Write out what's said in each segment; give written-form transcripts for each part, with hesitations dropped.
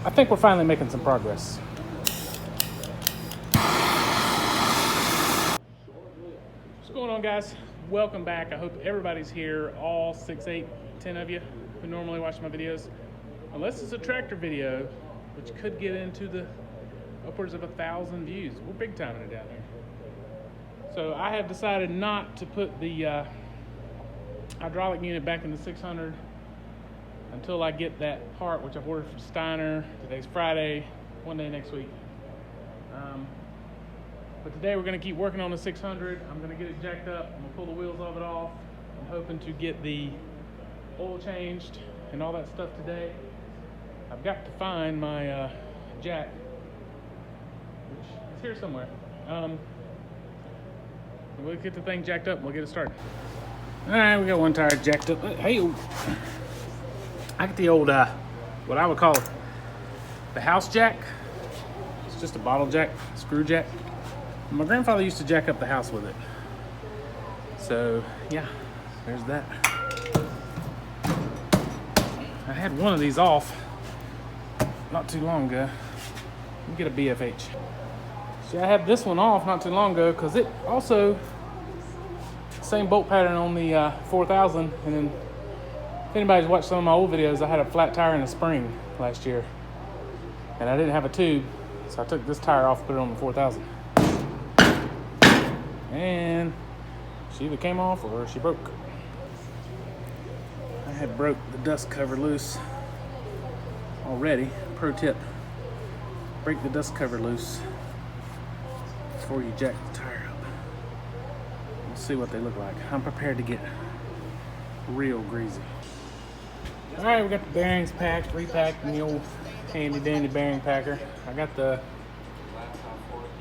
I think we're finally making some progress. What's going on, guys? Welcome back. I hope everybody's here, all 6, 8, 10 of you who normally watch my videos. Unless it's a tractor video, which could get into the upwards of 1,000 views. We're big timing it down here. So I have decided not to put the hydraulic unit back in the 600 until I get that part, which I've ordered from Steiner. Today's Friday, one day next week. But today we're going to keep working on the 600. I'm going to get it jacked up. I'm going to pull the wheels of it off. I'm hoping to get the oil changed and all that stuff today. I've got to find my jack, which is here somewhere. We'll get the thing jacked up and we'll get it started. All right, we got one tire jacked up. Hey, I got the old, what I would call the house jack. It's just a bottle jack, screw jack. My grandfather used to jack up the house with it. So, yeah, there's that. I had one of these off not too long ago. Let me get a BFH. See, I had this one off not too long ago because it also, same bolt pattern on the 4000. And then if anybody's watched some of my old videos, I had a flat tire and a spring last year. And I didn't have a tube, so I took this tire off, put it on the 4000. And she either came off or she broke. I had broke the dust cover loose already. Pro tip, break the dust cover loose before you jack the tire up. We'll see what they look like. I'm prepared to get real greasy. All right, we got the bearings packed, repacked in the old handy dandy bearing packer. I got the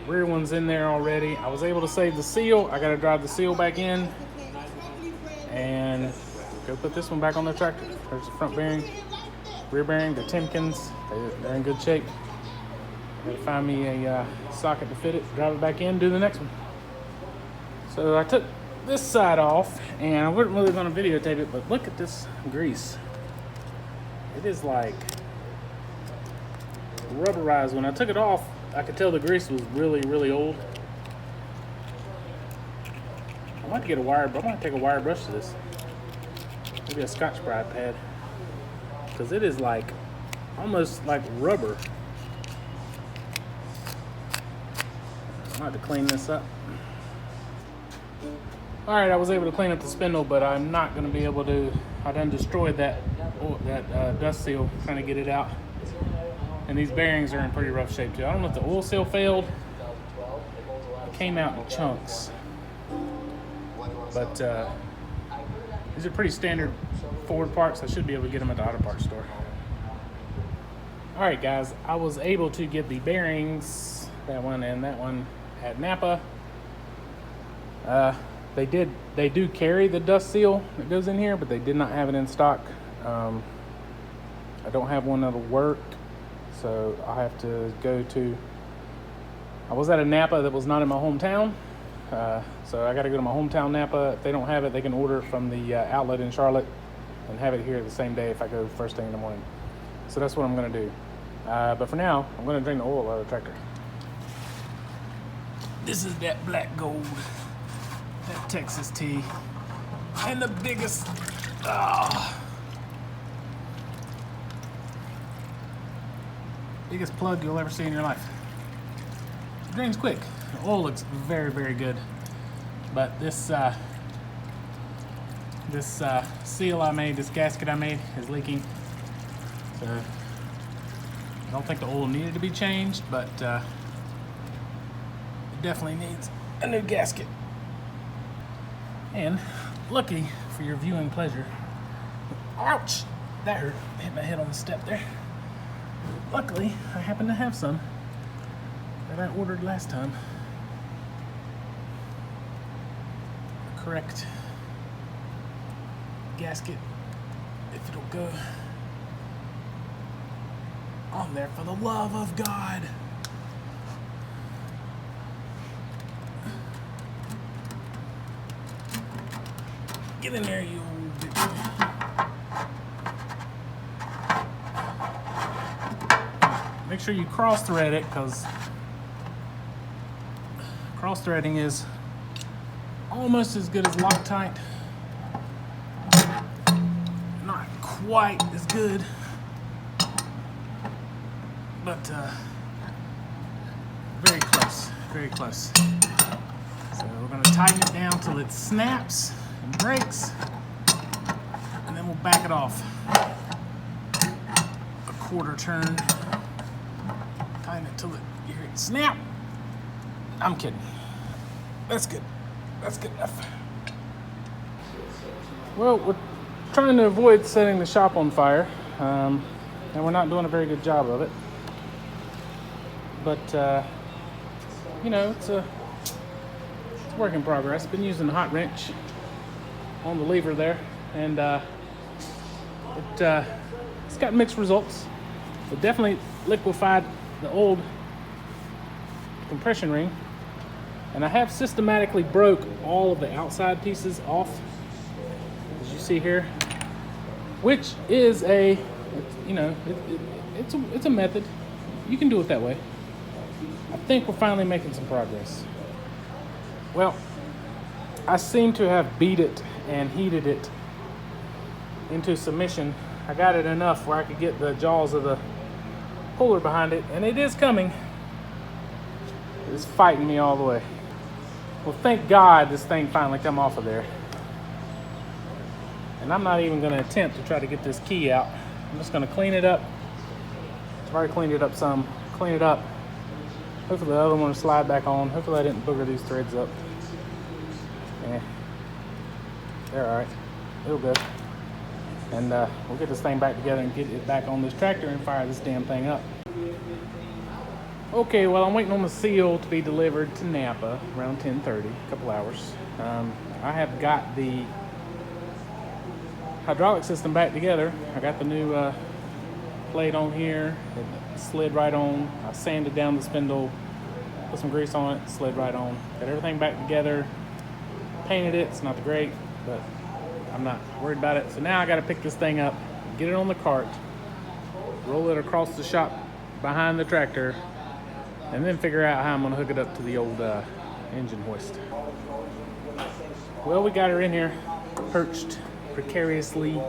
rear ones in there already. I was able to save the seal. I got to drive the seal back in and go put this one back on the tractor. There's the front bearing, rear bearing, the Timkins. They're in good shape. I got to find me a socket to fit it, drive it back in, do the next one. So I took this side off, and I wasn't really going to videotape it, but look at this grease. It is like rubberized. When I took it off, I could tell the grease was really, really old. I might get a wire, but I'm gonna take a wire brush to this. Maybe a Scotch Brite pad, because it is like almost like rubber. I might have to clean this up. All right, I was able to clean up the spindle, but I'm not gonna be able to. I done destroyed that dust seal trying to get it out. And these bearings are in pretty rough shape too. I don't know if the oil seal failed. It came out in chunks. But these are pretty standard Ford parts. I should be able to get them at the auto parts store. All right, guys, I was able to get the bearings, that one and that one, at Napa. They do carry the dust seal that goes in here, but they did not have it in stock. I don't have one that'll work. So I have to go to, I was at a Napa that was not in my hometown. So I got to go to my hometown Napa. If they don't have it, they can order from the outlet in Charlotte and have it here the same day if I go first thing in the morning. So that's what I'm going to do. But for now, I'm going to drain the oil out of the tractor. This is that black gold, that Texas T, and the biggest, biggest plug you'll ever see in your life. It drains quick. The oil looks very, very good. But this seal I made, this gasket I made, is leaking. So I don't think the oil needed to be changed, but it definitely needs a new gasket. And lucky for your viewing pleasure, ouch, that hurt. Hit my head on the step there. Luckily, I happen to have some that I ordered last time. The correct gasket, if it'll go on there, for the love of God. Get in there, you old bitch. make sure you cross thread it, because cross threading is almost as good as Loctite. Not quite as good, but very close, very close. So we're going to tighten it down till it snaps and breaks, and then we'll back it off a quarter turn. Tighten it till you hear it snap. I'm kidding. That's good. That's good enough. Well, we're trying to avoid setting the shop on fire, and we're not doing a very good job of it. But you know, it's a work in progress. Been using the hot wrench on the lever there, and it's got mixed results. It definitely liquefied the old compression ring, and I have systematically broke all of the outside pieces off, as you see here, which is a, you know, it's a method. You can do it that way. I think we're finally making some progress. Well, I seem to have beat it and heated it into submission. I got it enough where I could get the jaws of the puller behind it, and it is coming. It's fighting me all the way. Well, thank God this thing finally come off of there. And I'm not even gonna attempt to try to get this key out. I'm just gonna clean it up. I've already cleaned it up some. Clean it up. Hopefully the other one will slide back on. Hopefully I didn't booger these threads up. Yeah, they're all right. It'll go. And we'll get this thing back together and get it back on this tractor and fire this damn thing up. Okay, well, I'm waiting on the seal to be delivered to Napa around 10:30, a couple hours. I have got the hydraulic system back together. I got the new plate on here. It slid right on. I sanded down the spindle, put some grease on it, slid right on. Got everything back together. Painted it. It's not great, but I'm not worried about it. So now I got to pick this thing up, get it on the cart, roll it across the shop behind the tractor, and then figure out how I'm going to hook it up to the old engine hoist. Well, we got her in here, perched precariously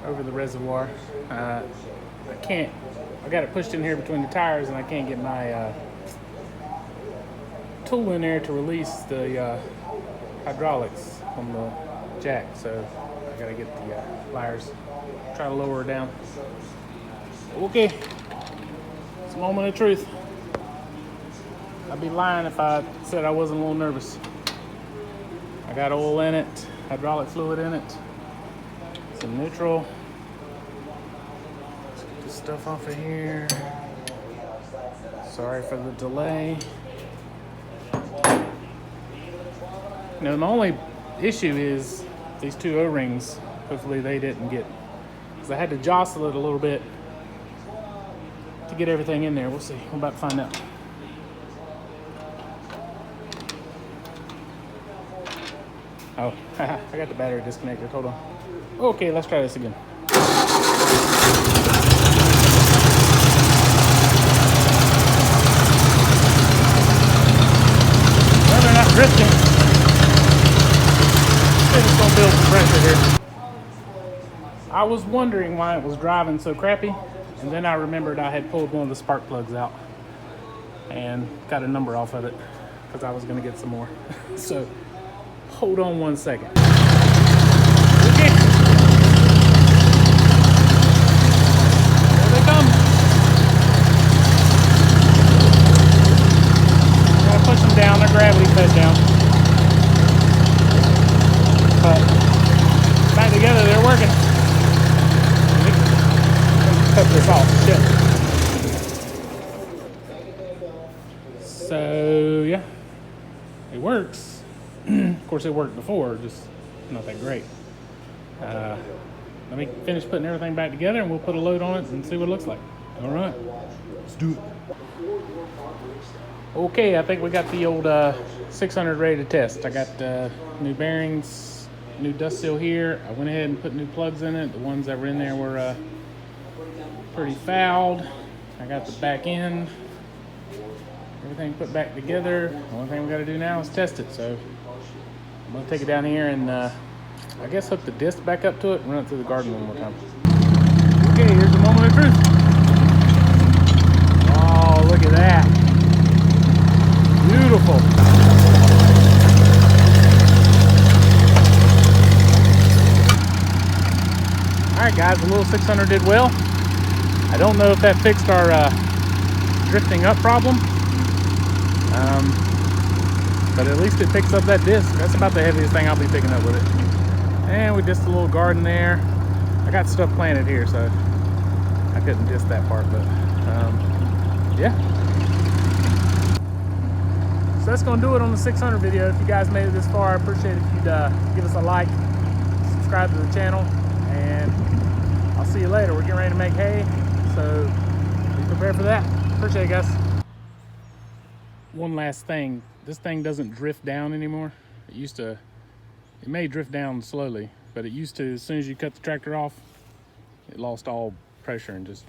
over the reservoir. I got it pushed in here between the tires, and I can't get my tool in there to release the hydraulics from the jack, so I gotta get the pliers, try to lower her down. Okay, it's a moment of truth. I'd be lying if I said I wasn't a little nervous. I got oil in it, hydraulic fluid in it, some neutral. Let's get this stuff off of here. Sorry for the delay. You know, my only issue is these two O-rings. Hopefully they didn't get, because I had to jostle it a little bit to get everything in there. We'll see. We're about to find out. Oh, I got the battery disconnected. Hold on. Okay, let's try this again. Well, they're not drifting. Just gonna build some pressure here. I was wondering why it was driving so crappy, and then I remembered I had pulled one of the spark plugs out and got a number off of it because I was gonna get some more. So hold on 1 second. Okay. There they come. Gotta push them down, they're gravity fed down. But back together, they're working. Cut this off. Shit. So yeah, it works. Of course, it worked before, just not that great. Let me finish putting everything back together, and we'll put a load on it and see what it looks like. All right, let's do it. Okay, I think we got the old 600 ready to test. I got new bearings. New dust seal here. I went ahead and put new plugs in it. The ones that were in there were pretty fouled. I got the back end, everything put back together. The only thing we got to do now is test it. So I'm gonna take it down here and I guess hook the disc back up to it and run it through the garden one more time. Okay, here's the moment of truth. Oh, look at that. Beautiful. All right, guys, the little 600 did well. I don't know if that fixed our drifting up problem, but at least it picks up that disc. That's about the heaviest thing I'll be picking up with it. And we disced a little garden there. I got stuff planted here, so I couldn't disc that part, but yeah. So that's gonna do it on the 600 video. If you guys made it this far, I appreciate it if you'd give us a like, subscribe to the channel, and I'll see you later. We're getting ready to make hay, so be prepared for that. Appreciate it, guys. One last thing, this thing doesn't drift down anymore. It may drift down slowly, but it used to. As soon as you cut the tractor off, it lost all pressure and just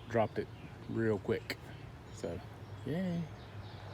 dropped it real quick. So, yay.